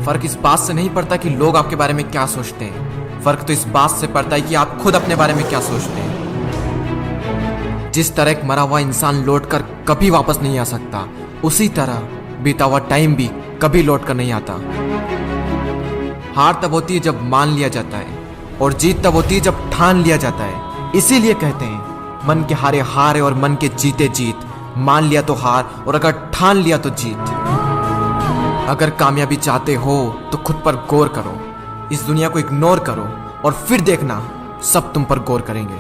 फर्क इस बात से नहीं पड़ता कि लोग आपके बारे में क्या सोचते हैं, फर्क तो इस बात से पड़ता है कि आप खुद अपने बारे में क्या सोचते हैं। जिस तरह एक मरा हुआ इंसान लौट कर कभी वापस नहीं आ सकता, उसी तरह बीता हुआ टाइम भी कभी लौट कर नहीं आता। हार तब होती है जब मान लिया जाता है, और जीत तब होती है जब ठान लिया जाता है। इसीलिए कहते हैं मन के हारे हार है और मन के जीते जीत। मान लिया तो हार, और अगर ठान लिया तो जीत। अगर कामयाबी चाहते हो तो खुद पर गौर करो, इस दुनिया को इग्नोर करो, और फिर देखना सब तुम पर गौर करेंगे।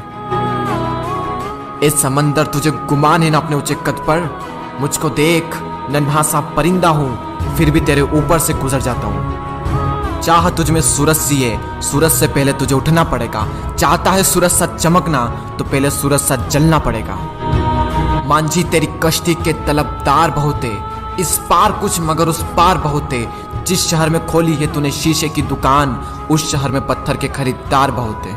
इस समंदर तुझे गुमान है ना अपने ऊंचे कद पर। मुझको देख, नन्हा सा परिंदा हूं, फिर भी तेरे ऊपर से गुजर जाता हूं। चाह तुझ में सूरज सी है, सूरज से पहले तुझे उठना पड़ेगा। चाहता है सूरज सा चमकना, तो पहले सूरज सा जलना पड़ेगा। मांझी तेरी कश्ती के तलबदार बहुते, इस पार कुछ मगर उस पार बहुते। जिस शहर में खोली है तूने शीशे की दुकान, उस शहर में पत्थर के खरीदार बहुते।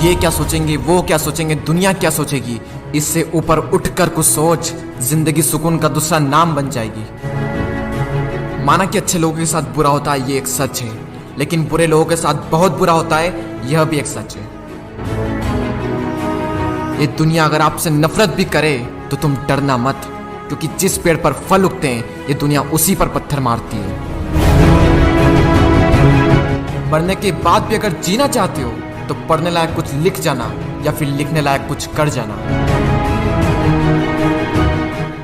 ये क्या सोचेंगे, वो क्या सोचेंगे, दुनिया क्या सोचेगी, इससे ऊपर उठकर कुछ सोच। जिंदगी सुकून का दूसरा नाम बन जाएगी। माना कि अच्छे लोगों के साथ बुरा होता है, ये एक सच है, लेकिन बुरे लोगों के साथ बहुत बुरा होता है, यह भी एक सच है। ये दुनिया अगर आपसे नफरत भी करे तो तुम डरना मत, क्योंकि जिस पेड़ पर फल उगते हैं ये दुनिया उसी पर पत्थर मारती है। मरने के बाद भी अगर जीना चाहते हो तो पढ़ने लायक कुछ लिख जाना, या फिर लिखने लायक कुछ कर जाना।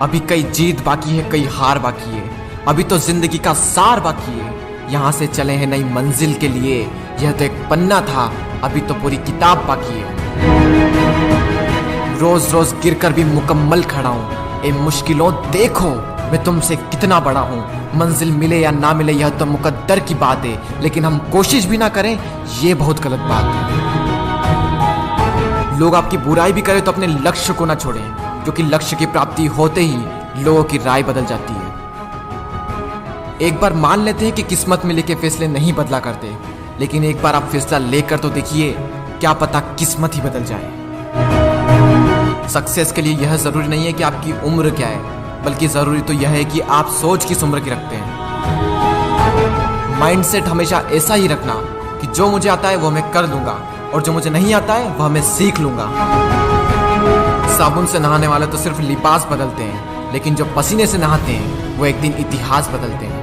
अभी कई जीत बाकी है, कई हार बाकी है, अभी तो जिंदगी का सार बाकी है। यहाँ से चले हैं नई मंजिल के लिए, यह तो एक पन्ना था, अभी तो पूरी किताब बाकी है। रोज रोज गिरकर भी मुकम्मल खड़ा हूँ। ए मुश्किलों देखो मैं तुमसे कितना बड़ा हूँ। मंजिल मिले या ना मिले यह तो मुकद्दर की बात है, लेकिन हम कोशिश भी ना करें ये बहुत गलत बात है। लोग आपकी बुराई भी करें तो अपने लक्ष्य को ना छोड़ें, क्योंकि लक्ष्य की प्राप्ति होते ही लोगों की राय बदल जाती है। एक बार मान लेते हैं कि किस्मत में लिखे फैसले नहीं बदला करते, लेकिन एक बार आप फैसला लेकर तो देखिए, क्या पता किस्मत ही बदल जाए। सक्सेस के लिए यह जरूरी नहीं है कि आपकी उम्र क्या है, बल्कि जरूरी तो यह है कि आप सोच किस उम्र की रखते हैं। माइंडसेट हमेशा ऐसा ही रखना कि जो मुझे आता है वो मैं कर लूंगा, और जो मुझे नहीं आता है वह मैं सीख लूंगा। साबुन से नहाने वाले तो सिर्फ लिबास बदलते हैं, लेकिन जो पसीने से नहाते हैं वो एक दिन इतिहास बदलते हैं।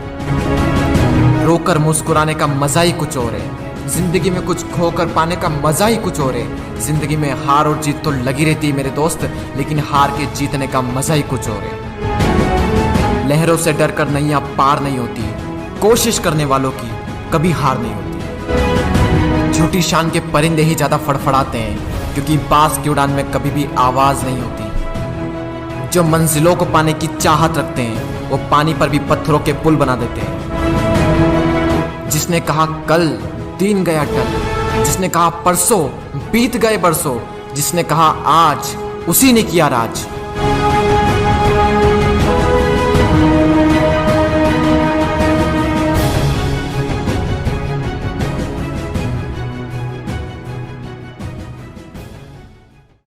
रोकर मुस्कुराने का मजा ही कुछ और है, जिंदगी में कुछ खोकर पाने का मजा ही कुछ और है। जिंदगी में हार और जीत तो लगी रहती है मेरे दोस्त, लेकिन हार के जीतने का मजा ही कुछ और है। लहरों से डरकर नैया पार नहीं होती, कोशिश करने वालों की कभी हार नहीं होती। झूठी शान के परिंदे ही ज्यादा फड़फड़ाते हैं, क्योंकि बास की उड़ान में कभी भी आवाज नहीं होती। जो मंजिलों को पाने की चाहत रखते हैं वो पानी पर भी पत्थरों के पुल बना देते हैं। जिसने कहा कल दिन गया टल, जिसने कहा परसों बीत गए बरसों, जिसने कहा आज उसी ने किया राज।